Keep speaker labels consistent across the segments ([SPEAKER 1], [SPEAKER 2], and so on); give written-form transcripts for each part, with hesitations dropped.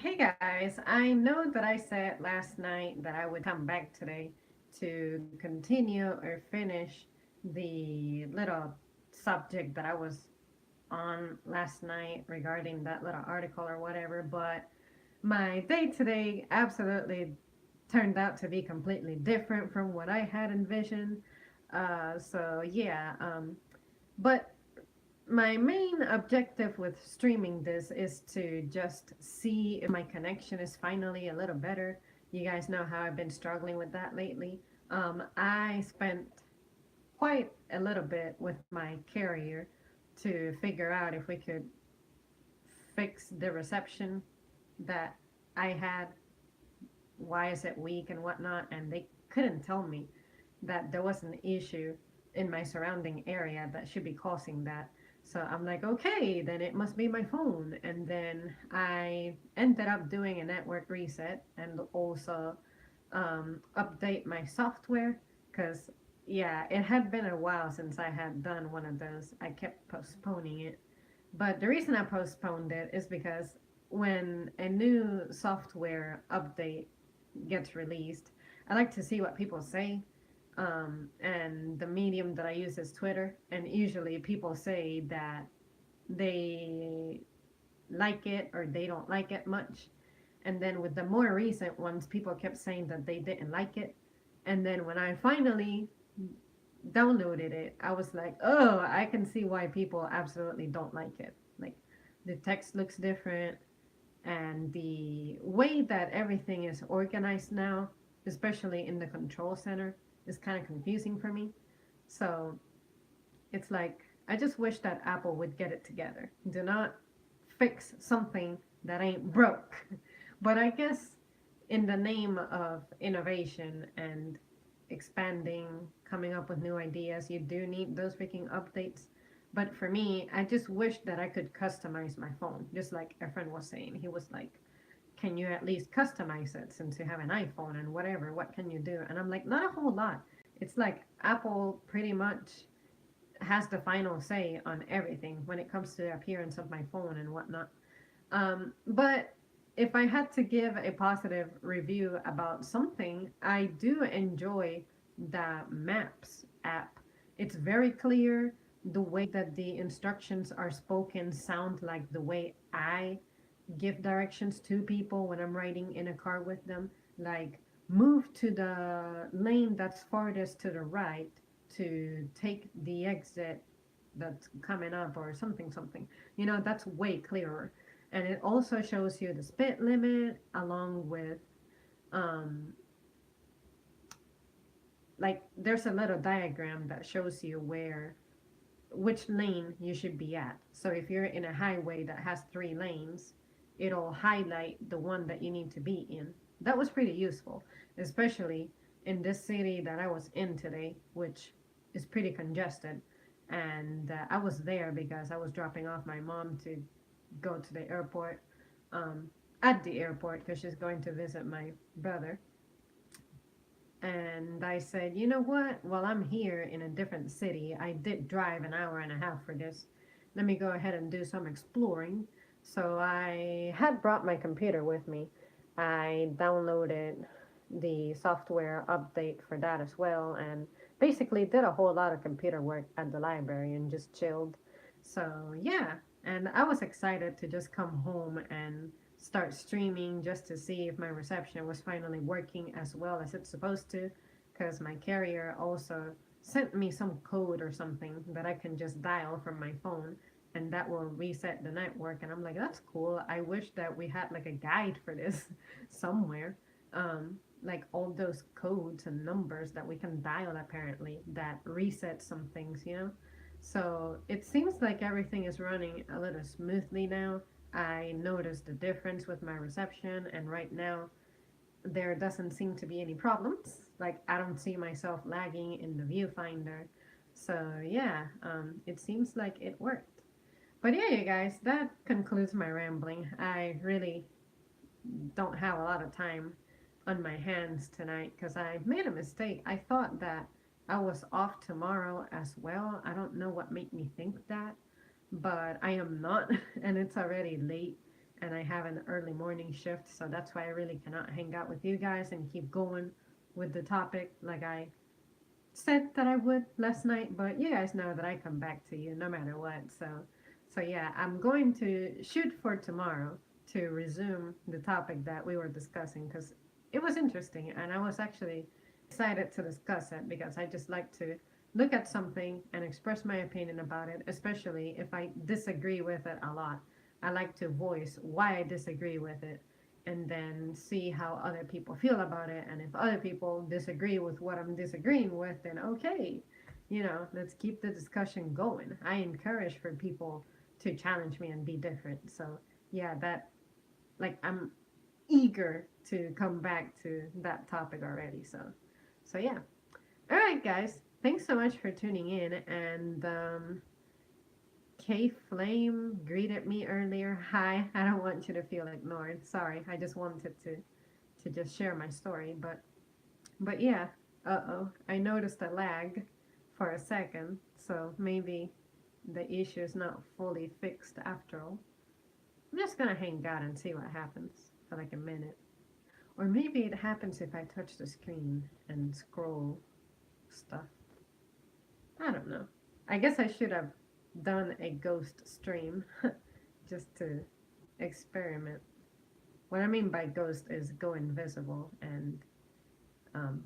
[SPEAKER 1] Hey guys, I know that I said last night that I would come back today to continue or finish the little subject that I was on last night regarding that little article or whatever, but my day today absolutely turned out to be completely different from what I had envisioned. But my main objective with streaming this is to just see if my connection is finally a little better. You guys know how I've been struggling with that lately. I spent quite a little bit with my carrier to figure out if we could fix the reception that I had, why is it weak and whatnot, and they couldn't tell me that there was an issue in my surrounding area that should be causing that. So I'm like, okay, then it must be my phone. And then I ended up doing a network reset and also update my software because, yeah, it had been a while since I had done one of those. I kept postponing it. But the reason I postponed it is because when a new software update gets released, I like to see what people say. And the medium that I use is Twitter. And usually people say that they like it or they don't like it much. And then with the more recent ones, people kept saying that they didn't like it. And then when I finally downloaded it, I was like, oh, I can see why people absolutely don't like it. Like the text looks different, and the way that everything is organized now, especially in the control center, is kind of confusing for me. So it's like I just wish that Apple would get it together. Do not fix something that ain't broke. But I guess in the name of innovation and expanding, coming up with new ideas, you do need those freaking updates. But for me, I just wish that I could customize my phone. Just like a friend was saying, he was like, can you at least customize it since you have an iPhone and whatever? What can you do? And I'm like, not a whole lot. It's like Apple pretty much has the final say on everything when it comes to the appearance of my phone and whatnot. But if I had to give a positive review about something, I do enjoy the Maps app. It's very clear. The way that the instructions are spoken sound like the way I give directions to people when I'm riding in a car with them. Like, move to the lane that's farthest to the right to take the exit that's coming up or something. That's way clearer. And it also shows you the speed limit along with um like there's a little diagram that shows you where which lane you should be at. So if you're in a highway that has 3 lanes, it'll highlight the one that you need to be in. That was pretty useful, especially in this city that I was in today, which is pretty congested. And I was there because I was dropping off my mom to go to the airport, um, at the airport because she's going to visit my brother. And I said, you know what? While I'm here in a different city, I did drive an hour and a half for this. Let me go ahead and do some exploring. So I had brought my computer with me. I downloaded the software update for that as well, and basically did a whole lot of computer work at the library and just chilled. So yeah, and I was excited to just come home and start streaming just to see if my reception was finally working as well as it's supposed to, because my carrier also sent me some code or something that I can just dial from my phone and that will reset the network. And I'm like, that's cool. I wish that we had like a guide for this somewhere. Like all those codes and numbers that we can dial apparently that reset some things. So it seems like everything is running a little smoothly now. I noticed the difference with my reception, and right now there doesn't seem to be any problems. Like, I don't see myself lagging in the viewfinder. So, yeah, it seems like it worked. But yeah, you guys, that concludes my rambling. I really don't have a lot of time on my hands tonight because I made a mistake. I thought that I was off tomorrow as well. I don't know what made me think that, but I am not, and it's already late. and I have an early morning shift, so that's why I really cannot hang out with you guys and keep going with the topic like I said that I would last night. But you guys know that I come back to you no matter what. So yeah, I'm going to shoot for tomorrow to resume the topic that we were discussing because it was interesting and I was actually excited to discuss it because I just like to look at something and express my opinion about it, especially if I disagree with it a lot. I like to voice why I disagree with it and then see how other people feel about it. And if other people disagree with what I'm disagreeing with, then okay, let's keep the discussion going. I encourage for people to challenge me and be different. So yeah, that like I'm eager to come back to that topic already. So yeah. All right, guys. Thanks so much for tuning in. And K Flame greeted me earlier. Hi. I don't want you to feel ignored. Sorry. I just wanted to just share my story. But yeah. Uh-oh. I noticed a lag for a second. So maybe the issue is not fully fixed after all. I'm just gonna hang out and see what happens for like a minute. Or maybe it happens if I touch the screen and scroll stuff. I don't know. I guess I should have done a ghost stream just to experiment. What I mean by ghost is go invisible and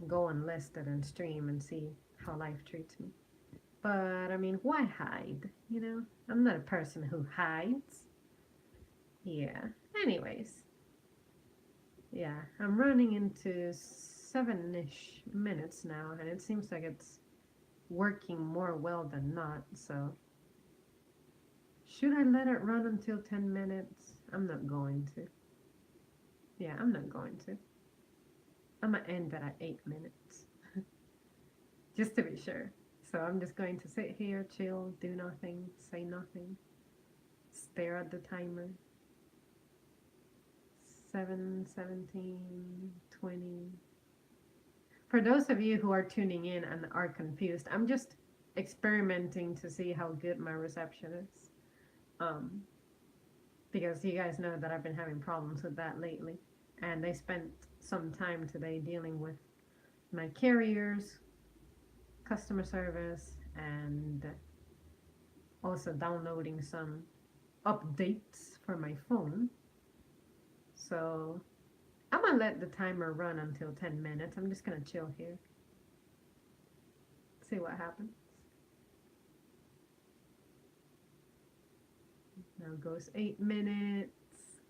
[SPEAKER 1] go unlisted and stream and see how life treats me. But I mean, why hide? I'm not a person who hides. Yeah. Anyways, yeah, I'm running into 7-ish minutes now, and it seems like it's working more well than not, so should I let it run until 10 minutes? I'm not going to. Yeah, I'm not going to. I'm gonna end it at 8 minutes. Just to be sure. So I'm just going to sit here, chill, do nothing, say nothing, stare at the timer. 7, 17, 20. For those of you who are tuning in and are confused, I'm just experimenting to see how good my reception is. Because you guys know that I've been having problems with that lately. And I spent some time today dealing with my carriers, customer service, and also downloading some updates for my phone. So I'm gonna let the timer run until 10 minutes. I'm just gonna chill here. See what happens. Now goes 8 minutes.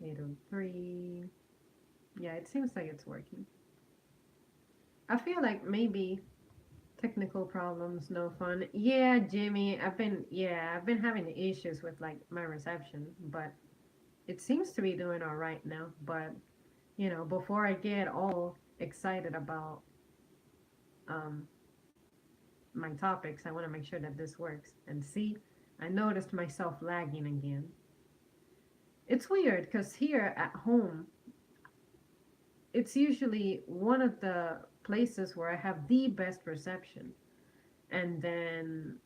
[SPEAKER 1] 8:03. Yeah, it seems like it's working. I feel like maybe technical problems, no fun. Yeah, Jimmy, I've been having issues with like my reception, but it seems to be doing all right now. But before I get all excited about um my topics, I want to make sure that this works. And see, I noticed myself lagging again. It's weird because here at home, it's usually one of the places where I have the best reception. And then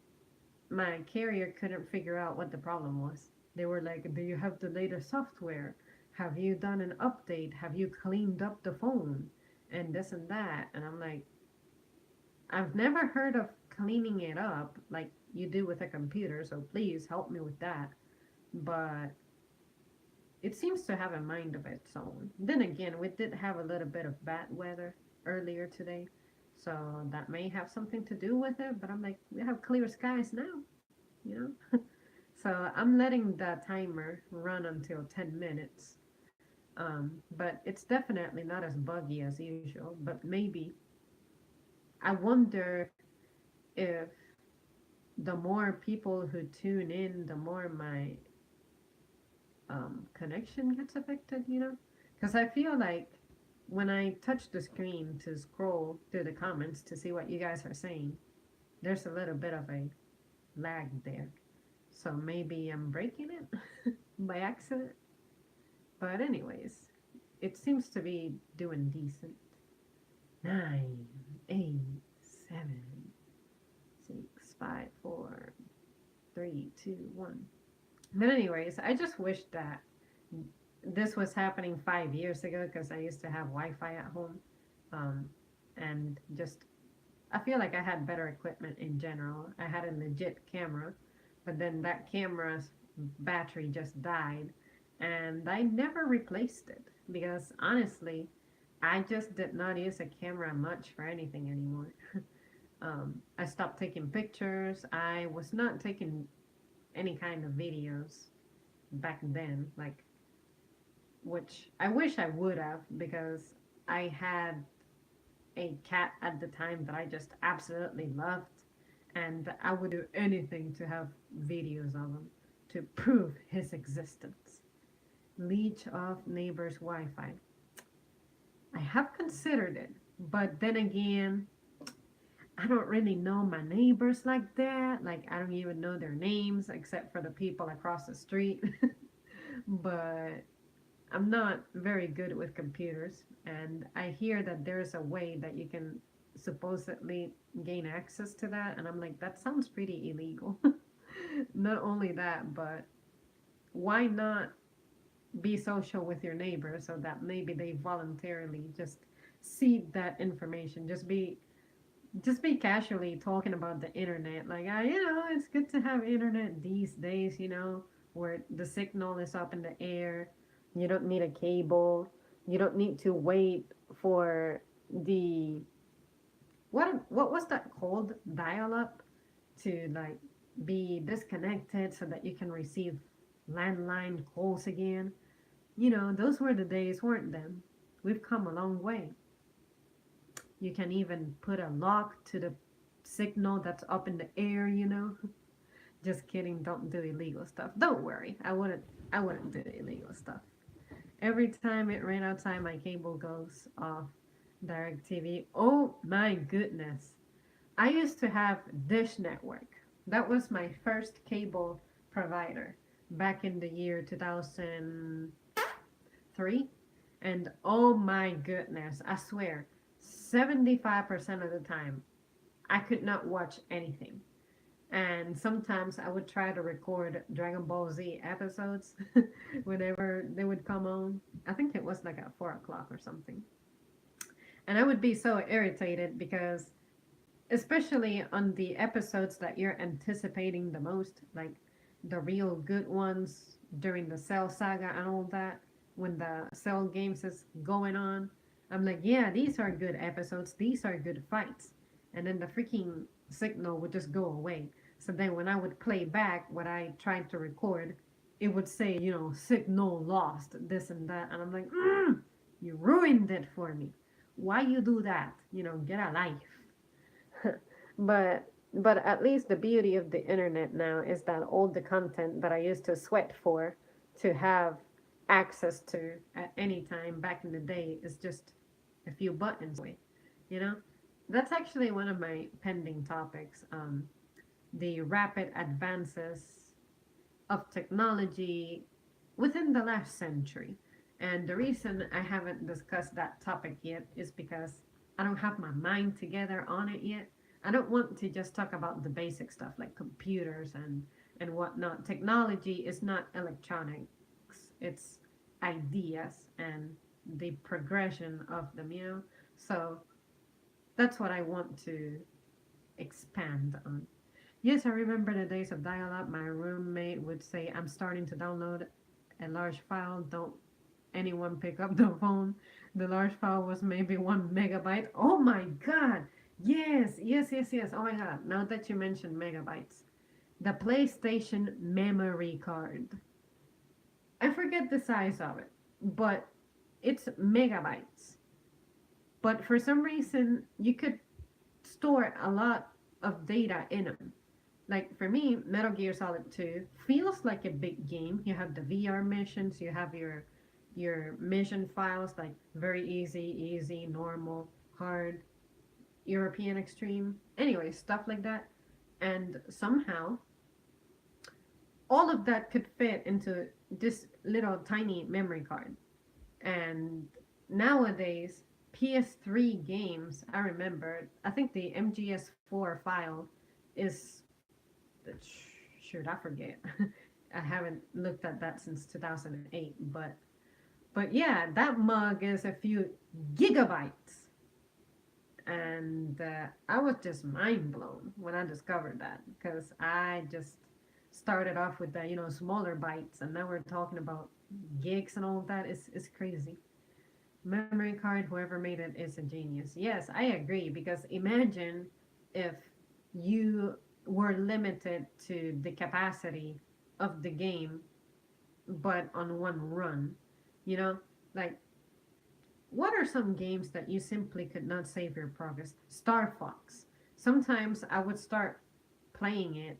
[SPEAKER 1] my carrier couldn't figure out what the problem was. They were like, do you have the latest software? Have you done an update? Have you cleaned up the phone? And this and that. And I'm like, I've never heard of cleaning it up like you do with a computer, so please help me with that. But it seems to have a mind of its own. Then again, we did have a little bit of bad weather earlier today, so that may have something to do with it. But I'm like, we have clear skies now, you know? So I'm letting the timer run until 10 minutes. But it's definitely not as buggy as usual. But maybe I wonder if the more people who tune in, the more my connection gets affected. Because I feel like when I touch the screen to scroll through the comments to see what you guys are saying, there's a little bit of a lag there. So maybe I'm breaking it by accident. But anyways, it seems to be doing decent. 9, 8, 7, 6, 5, 4, 3, 2, 1. But anyways, I just wish that this was happening 5 years ago because I used to have Wi-Fi at home, um, and just I feel like I had better equipment in general. I had a legit camera, but then that camera's battery just died, and I never replaced it because honestly, I just did not use a camera much for anything anymore. I stopped taking pictures. I was not taking any kind of videos back then, like which I wish I would have because I had a cat at the time that I just absolutely loved, and I would do anything to have videos of him to prove his existence. Leech of neighbor's Wi Fi. I have considered it, but then again, I don't really know my neighbors like that. Like, I don't even know their names except for the people across the street. But I'm not very good with computers, and I hear that there's a way that you can supposedly gain access to that, and I'm like, that sounds pretty illegal. Not only that, but why not be social with your neighbor so that maybe they voluntarily just seed that information? Just be casually talking about the internet, like, it's good to have internet these days, where the signal is up in the air. You don't need a cable. You don't need to wait for the what was that called, dial up, to like be disconnected so that you can receive landline calls again. Those were the days, weren't them? We've come a long way. You can even put a lock to the signal that's up in the air. Just kidding, don't do illegal stuff. Don't worry. I wouldn't do illegal stuff. Every time it ran outside, my cable goes off. DirecTV. Oh my goodness. I used to have Dish Network. That was my first cable provider back in the year 2003. And oh my goodness, I swear, 75% of the time, I could not watch anything. And sometimes I would try to record Dragon Ball Z episodes whenever they would come on. I think it was like at 4 o'clock or something. And I would be so irritated because, especially on the episodes that you're anticipating the most, like the real good ones during the Cell Saga and all that, when the Cell games is going on, I'm like, yeah, these are good episodes, these are good fights. And then the freaking signal would just go away. So then when I would play back what I tried to record, it would say, signal lost, this and that. And I'm like, you ruined it for me. Why you do that? Get a life. But at least the beauty of the internet now is that all the content that I used to sweat for to have access to at any time back in the day is just a few buttons away. You know, that's actually one of my pending topics. The rapid advances of technology within the last century. And the reason I haven't discussed that topic yet is because I don't have my mind together on it yet. I don't want to just talk about the basic stuff like computers and whatnot. Technology is not electronics, it's ideas and the progression of them. So that's what I want to expand on. Yes, I remember the days of dial up. My roommate would say, I'm starting to download a large file. Don't anyone pick up the phone. The large file was maybe 1 megabyte. Oh my god. Yes, yes, yes, yes. Oh my god. Now that you mentioned megabytes, the PlayStation memory card. I forget the size of it, but it's megabytes. But for some reason, you could store a lot of data in them. Like for me, Metal Gear Solid 2 feels like a big game. You have the VR missions, you have your mission files like very easy, easy, normal, hard, European extreme. Anyway, stuff like that. And somehow all of that could fit into this little tiny memory card. And nowadays, PS3 games, I remember, I think the MGS4 file is, shoot, I forget. I haven't looked at that since 2008, but yeah, that mug is a few gigabytes, and I was just mind blown when I discovered that because I just started off with the smaller bytes, and now we're talking about gigs and all of that. Is crazy. Memory card, whoever made it is a genius. Yes, I agree because imagine if you were limited to the capacity of the game, but on one run, you know, like what are some games that you simply could not save your progress? Star Fox. Sometimes I would start playing it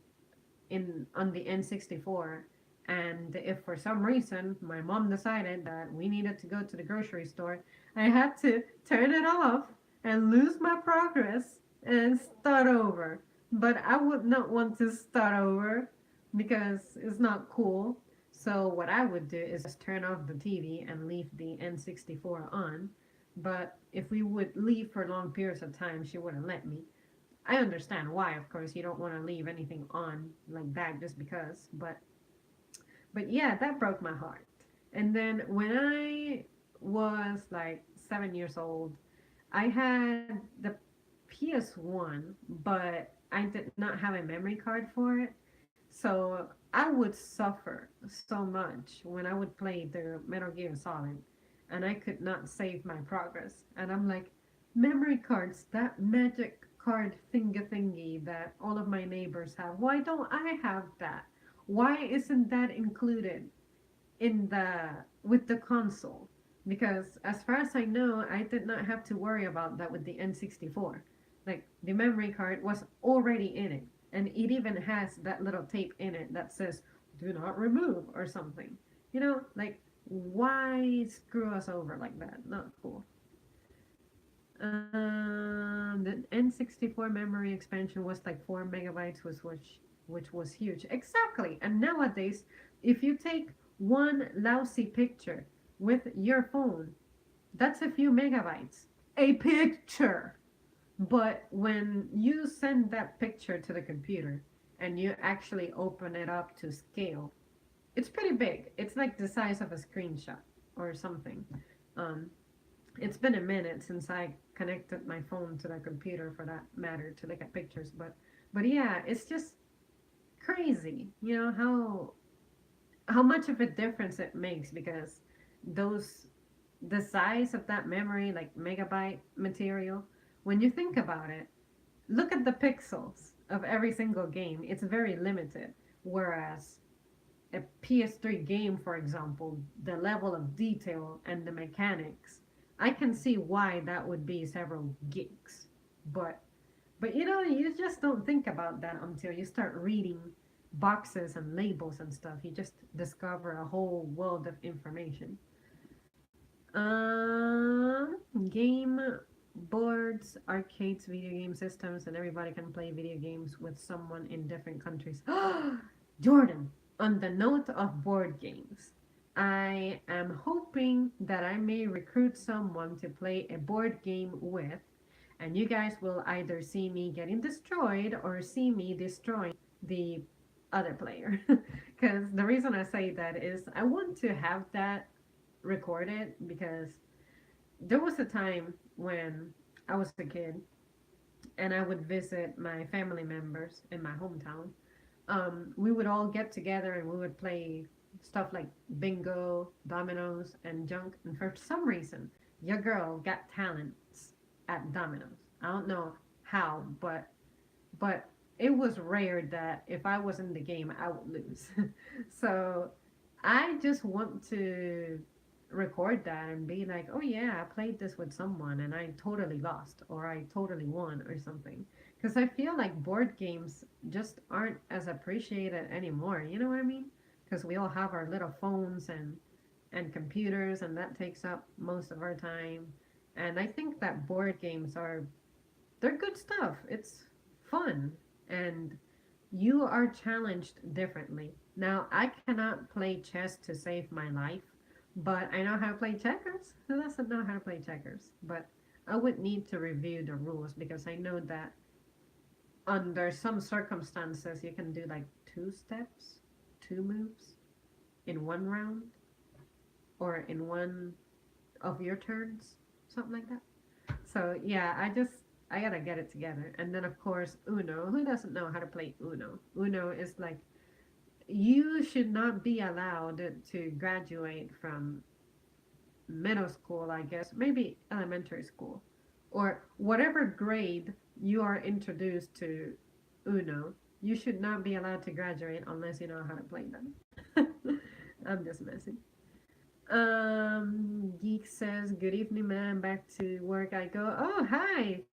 [SPEAKER 1] in on the N64, and if for some reason my mom decided that we needed to go to the grocery store, I had to turn it off and lose my progress and start over. But I would not want to start over because it's not cool. So what I would do is just turn off the TV and leave the N64 on. But if we would leave for long periods of time, she wouldn't let me. I understand why, of course, you don't want to leave anything on like that just because, but yeah, that broke my heart. And then when I was like 7 years old, I had the PS1, but I did not have a memory card for it. So I would suffer so much when I would play the Metal Gear Solid and I could not save my progress. And I'm like, memory cards, that magic card thingy that all of my neighbors have. Why don't I have that? Why isn't that included in the with the console? Because as far as I know, I did not have to worry about that with the N64. Like the memory card was already in it, and it even has that little tape in it that says "Do not remove" or something. Like why screw us over like that? Not cool. The N64 memory expansion was like 4 MB, which was huge. Exactly. And nowadays, if you take one lousy picture with your phone, that's a few megabytes. A picture. But when you send that picture to the computer and you actually open it up to scale, it's pretty big. It's like the size of a screenshot or something. Um, it's been a minute since I connected my phone to the computer for that matter to look at pictures, but yeah, it's just crazy, how much of a difference it makes because those the size of that memory, like megabyte material, when you think about it, look at the pixels of every single game. It's very limited. Whereas a PS3 game, for example, the level of detail and the mechanics, I can see why that would be several gigs. But you just don't think about that until you start reading boxes and labels and stuff. You just discover a whole world of information. Game boards, arcades, video game systems, and everybody can play video games with someone in different countries. Jordan, on the note of board games, I am hoping that I may recruit someone to play a board game with, and you guys will either see me getting destroyed or see me destroying the other player. Because the reason I say that is I want to have that recorded because there was a time when I was a kid and I would visit my family members in my hometown. We would all get together and we would play stuff like bingo, dominoes, and junk. And for some reason, your girl got talents at dominoes. I don't know how, but it was rare that if I was in the game, I would lose. So I just want to record that and be like, oh yeah, I played this with someone and I totally lost or I totally won or something. Because I feel like board games just aren't as appreciated anymore. You know what I mean? Because we all have our little phones and computers, and that takes up most of our time. And I think that board games they're good stuff. It's fun and you are challenged differently. Now, I cannot play chess to save my life, but I know how to play checkers. Who doesn't know how to play checkers? But I would need to review the rules because I know that under some circumstances you can do like two steps, two moves in one round or in one of your turns, something like that. So yeah, I gotta get it together. And then of course Uno. Who doesn't know how to play Uno? Uno is like you should not be allowed to graduate from middle school, I guess, maybe elementary school, or whatever grade you are introduced to Uno. You should not be allowed to graduate unless you know how to play them. I'm just messing. Geek says, "Good evening, man. Back to work I go." Oh, hi,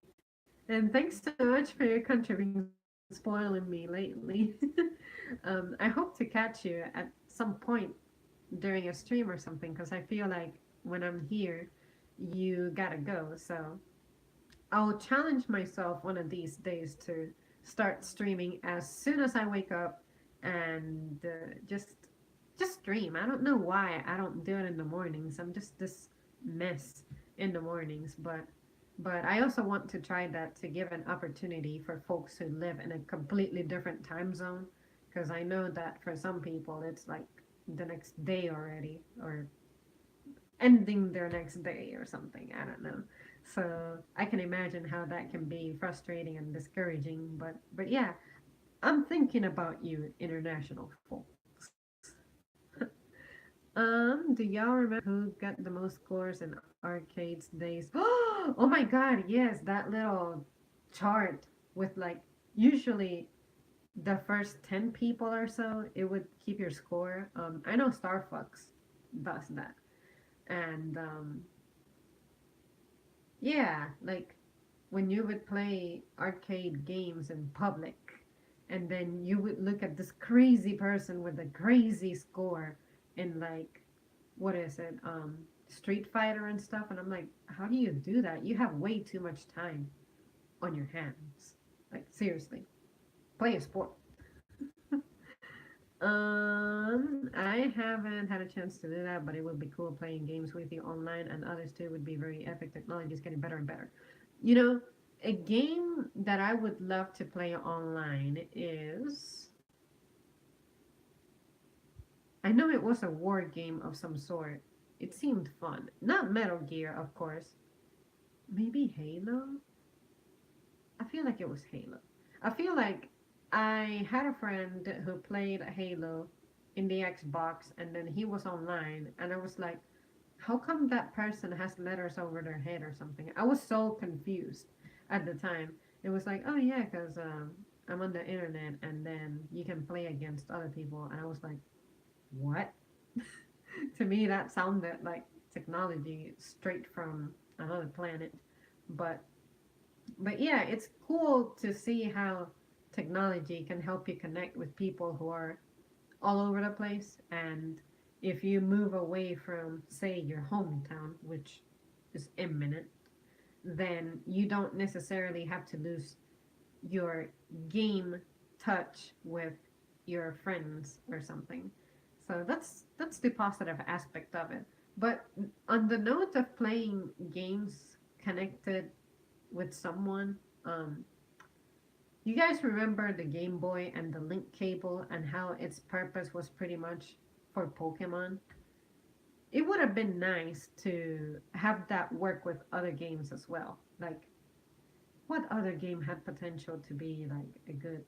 [SPEAKER 1] and thanks so much for your contribution, spoiling me lately. I hope to catch you at some point during a stream or something, because I feel like when I'm here, you gotta go. So I'll challenge myself one of these days to start streaming as soon as I wake up and just stream. I don't know why I don't do it in the mornings. I'm just this mess in the mornings, but I also want to try that to give an opportunity for folks who live in a completely different time zone, because I know that for some people it's like the next day already, or ending their next day or something. I don't know. So I can imagine how that can be frustrating and discouraging. But yeah, I'm thinking about you, international folks. Do y'all remember who got the most scores in arcades days? Oh my god, yes, that little chart with like usually the first 10 people or so, it would keep your score. I know Star Fox does that. And yeah, like when you would play arcade games in public, and then you would look at this crazy person with a crazy score in like, what is it, Street Fighter and stuff, and I'm like, how do you do that? You have way too much time on your hands. Like seriously, play a sport. I haven't had a chance to do that, but it would be cool playing games with you online and others too. Would be very epic. Technology is getting better and better. You know, a game that I would love to play online is. I know it was a war game of some sort. It seemed fun. Not Metal Gear, of course. Maybe Halo? I feel like it was Halo. I feel like I had a friend who played Halo in the Xbox, and then he was online, and I was like, how come that person has letters over their head or something? I was so confused at the time. It was like, oh yeah, because I'm on the internet, and then you can play against other people, and I was like, what? To me, that sounded like technology straight from another planet. But but yeah, it's cool to see how technology can help you connect with people who are all over the place. And if you move away from, say, your hometown, which is imminent, then you don't necessarily have to lose your game touch with your friends or something. So that's the positive aspect of it. But on the note of playing games connected with someone, you guys remember the Game Boy and the link cable and how its purpose was pretty much for Pokemon? It would have been nice to have that work with other games as well. Like, what other game had potential to be like a good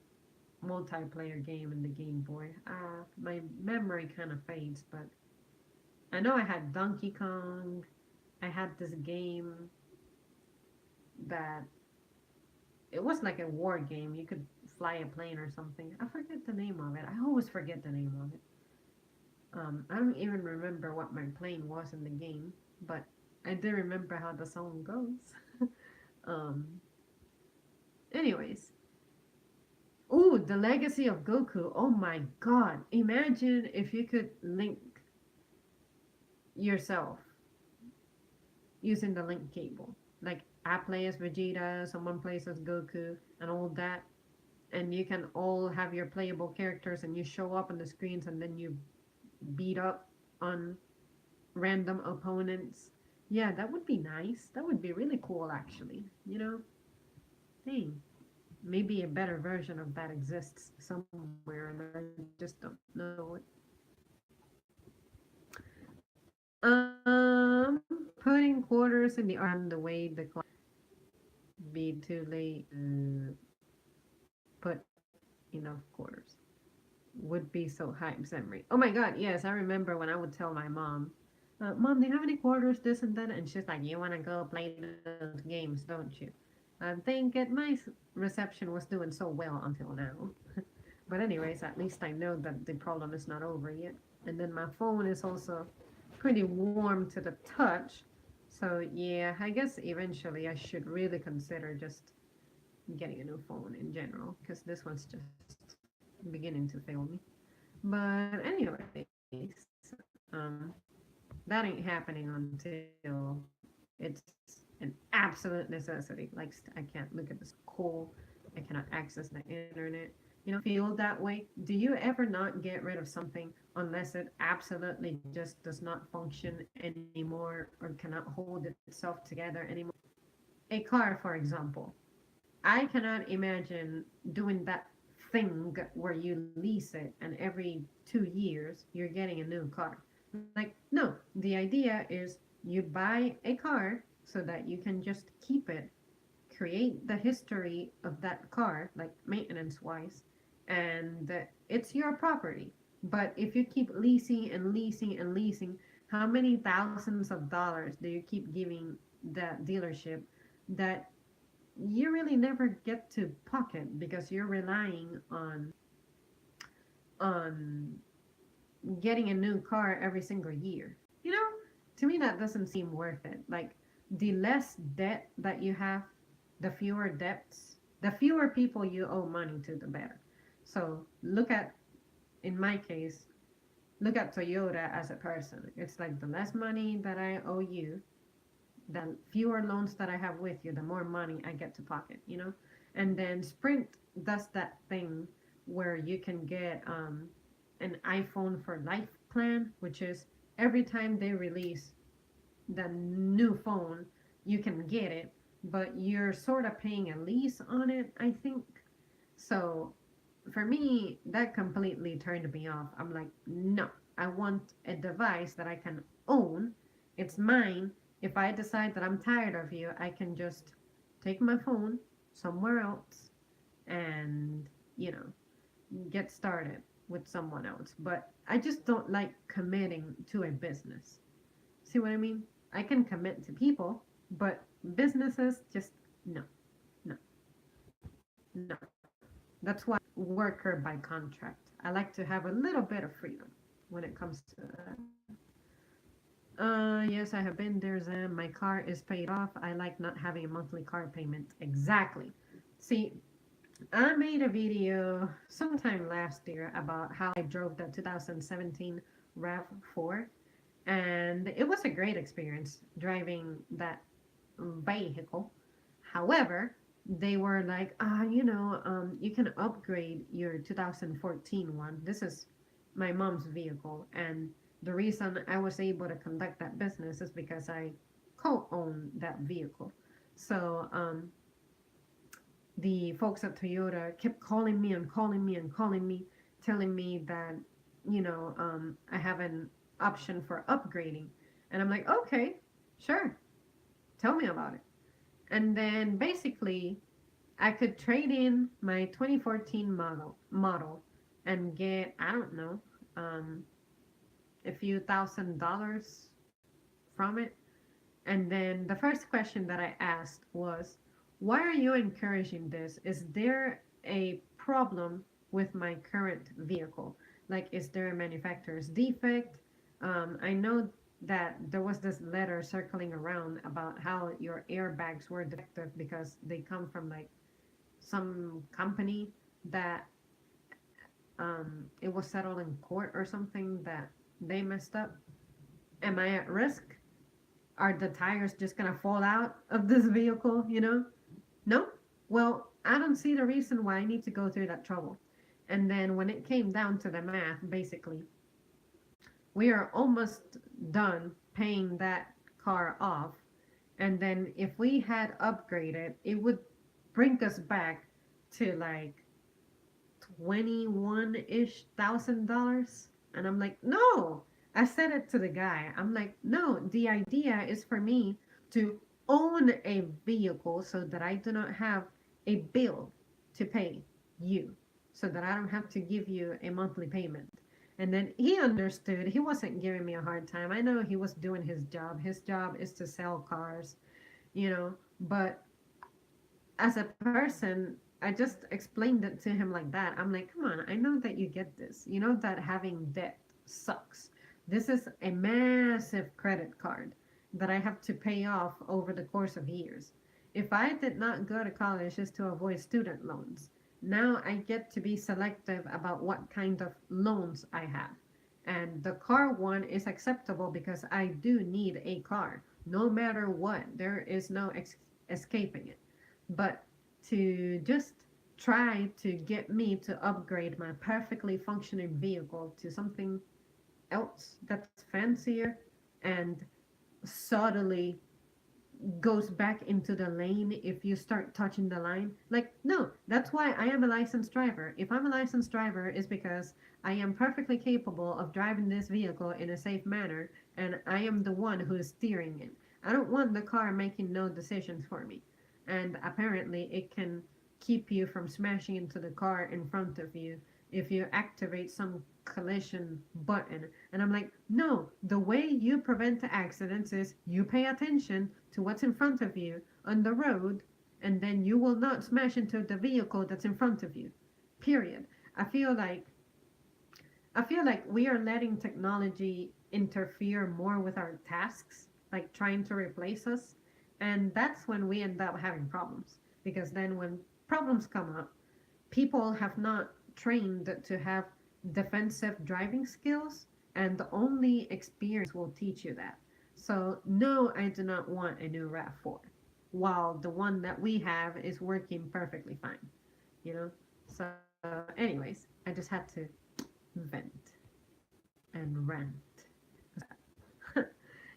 [SPEAKER 1] multiplayer game in the Game Boy? My memory kind of fades, but I know I had Donkey Kong. I had this game that it was like a war game. You could fly a plane or something. I forget the name of it. I always forget the name of it. I don't even remember what my plane was in the game, but I do remember how the song goes. um, anyways, ooh, the Legacy of Goku. Oh my God! Imagine if you could link yourself using the link cable. Like I play as Vegeta, someone plays as Goku, and all that, and you can all have your playable characters, and you show up on the screens, and then you beat up on random opponents. Yeah, that would be nice. That would be really cool, actually. You know, dang. maybe a better version of that exists somewhere, and I just don't know it. Putting quarters in the the way the clock be too late to put enough quarters would be so hype memory. Oh my god, yes, I remember when I would tell my mom, Mom, do you have any quarters, this and that? And she's like, you want to go play those games, don't you? I think reception was doing so well until now. But anyways, at least I know that the problem is not over yet. And then my phone is also pretty warm to the touch. So yeah, I guess eventually I should really consider just getting a new phone in general because this one's just beginning to fail me. But anyways, that ain't happening until it's an absolute necessity. Like I can't look at the school, I cannot access the internet. You know, feel that way. Do you ever not get rid of something unless it absolutely just does not function anymore or cannot hold itself together anymore? A car, for example. I cannot imagine doing that thing where you lease it and every 2 years you're getting a new car. Like, no, the idea is you buy a car so that you can just keep it, create the history of that car, like maintenance wise, and it's your property. But if you keep leasing and leasing and leasing, how many thousands of dollars do you keep giving that dealership that you really never get to pocket because you're relying on getting a new car every single year. You know, to me that doesn't seem worth it. Like the less debt that you have, the fewer debts, the fewer people you owe money to, the better. So look at, in my case, look at Toyota as a person. It's like the less money that I owe you, the fewer loans that I have with you, the more money I get to pocket, you know? And then Sprint does that thing where you can get an iPhone for life plan, which is every time they release the new phone, you can get it, but you're sort of paying a lease on it, I think. So for me, that completely turned me off. I'm like, no, I want a device that I can own. It's mine. If I decide that I'm tired of you, I can just take my phone somewhere else and, you know, get started with someone else. But I just don't like committing to a business. See what I mean? I can commit to people, but businesses just no, no, no. That's why worker by contract. I like to have a little bit of freedom when it comes to that. Yes, I have been there, Zam. My car is paid off. I like not having a monthly car payment. Exactly. See, I made a video sometime last year about how I drove the 2017 RAV4, and it was a great experience driving that vehicle. However, they were like, you can upgrade your 2014 one. This is my mom's vehicle, and the reason I was able to conduct that business is because I co-own that vehicle. So the folks at Toyota kept calling me and calling me and calling me, telling me that, I have an option for upgrading. And I'm like, okay, sure, tell me about it. And then basically, I could trade in my 2014 model and get, I don't know, a few $1,000s from it. And then the first question that I asked was, why are you encouraging this? Is there a problem with my current vehicle? Like, is there a manufacturer's defect? I know that there was this letter circling around about how your airbags were defective because they come from like some company that it was settled in court or something that they messed up. Am I at risk? Are the tires just gonna fall out of this vehicle? No? Well, I don't see the reason why I need to go through that trouble. And then when it came down to the math, basically, we are almost done paying that car off. And then if we had upgraded, it would bring us back to like 21-ish thousand dollars. And I'm like, no. I said it to the guy. I'm like, no, the idea is for me to own a vehicle so that I do not have a bill to pay you, so that I don't have to give you a monthly payment. And then he understood. He wasn't giving me a hard time. I know he was doing his job. His job is to sell cars, but as a person, I just explained it to him like that. I'm like, come on, I know that you get this. You know that having debt sucks. This is a massive credit card that I have to pay off over the course of years. If I did not go to college just to avoid student loans, now I get to be selective about what kind of loans I have. And the car one is acceptable because I do need a car. No matter what, there is no escaping it. But to just try to get me to upgrade my perfectly functioning vehicle to something else that's fancier and subtly goes back into the lane if you start touching the line. Like, no, that's why I am a licensed driver. If I'm a licensed driver, it's because I am perfectly capable of driving this vehicle in a safe manner, and I am the one who is steering it. I don't want the car making no decisions for me. And apparently, it can keep you from smashing into the car in front of you if you activate some collision button. And I'm like, no, the way you prevent accidents is you pay attention to what's in front of you on the road, and then you will not smash into the vehicle that's in front of you. Period. I feel like I feel like we are letting technology interfere more with our tasks, like trying to replace us. And that's when we end up having problems. Because then when problems come up, people have not trained to have defensive driving skills, and the only experience will teach you that. So, no, I do not want a new RAV4, while the one that we have is working perfectly fine, you know? So, anyways, I just had to vent and rant.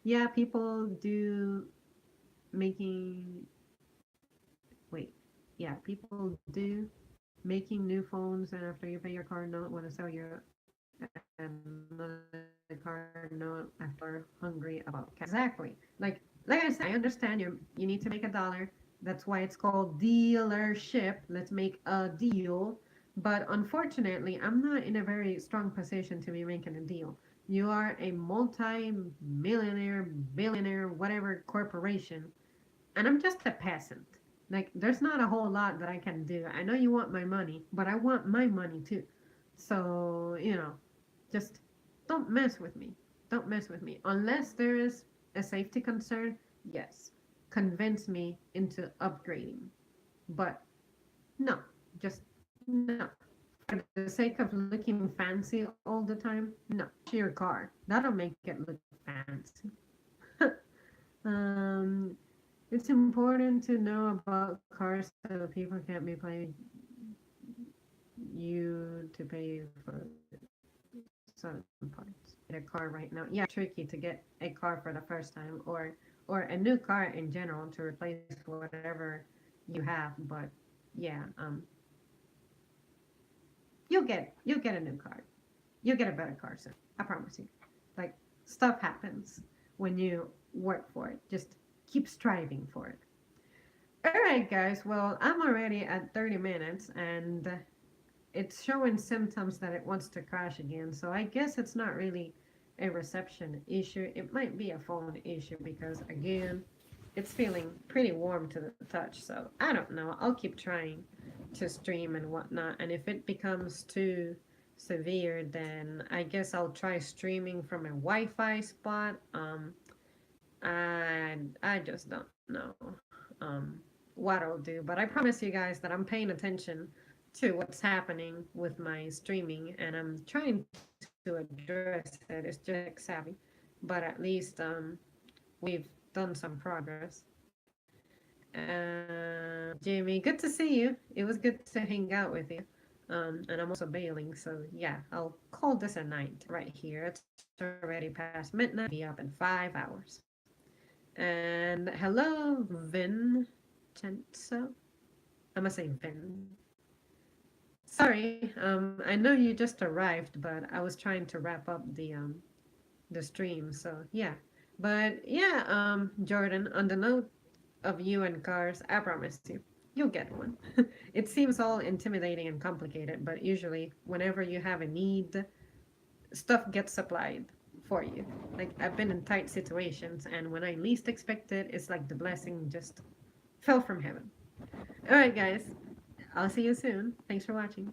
[SPEAKER 1] Yeah, people do making, wait, yeah, people do making new phones, and after you pay your car note, want to sell you another car note after hungry about cash. Exactly. Like I said, I understand you need to make $1. That's why it's called dealership. Let's make a deal. But unfortunately, I'm not in a very strong position to be making a deal. You are a multi-millionaire, billionaire, whatever corporation, and I'm just a peasant. Like, there's not a whole lot that I can do. I know you want my money, but I want my money too. So, just don't mess with me. Don't mess with me. Unless there is a safety concern, yes, convince me into upgrading. But no, just no. For the sake of looking fancy all the time, no. Your car. That'll make it look fancy. um, it's important to know about cars so people can't be playing you to pay you for some parts. Get a car right now. Yeah, tricky to get a car for the first time, or a new car in general to replace whatever you have. But yeah, you'll get a new car. You'll get a better car soon. I promise you. Like, stuff happens when you work for it. Just keep striving for it. All right, guys. Well, I'm already at 30 minutes, and it's showing symptoms that it wants to crash again. So I guess it's not really a reception issue. It might be a phone issue because, again, it's feeling pretty warm to the touch. So I don't know. I'll keep trying to stream and whatnot. And if it becomes too severe, then I guess I'll try streaming from a Wi-Fi spot. I just don't know what I'll do, but I promise you guys that I'm paying attention to what's happening with my streaming, and I'm trying to address it. It's just savvy, but at least we've done some progress. Jamie, good to see you. It was good to hang out with you. And I'm also bailing, so yeah, I'll call this a night right here. It's already past midnight. Be up in 5 hours. And hello, Vincenzo. I'm gonna say Vin. Sorry, I know you just arrived, but I was trying to wrap up the stream, so yeah. But yeah, Jordan, on the note of you and cars, I promise you, you'll get one. It seems all intimidating and complicated, but usually, whenever you have a need, stuff gets supplied for you. Like, I've been in tight situations, and when I least expect it, it's like the blessing just fell from heaven. All right, guys, I'll see you soon. Thanks for watching.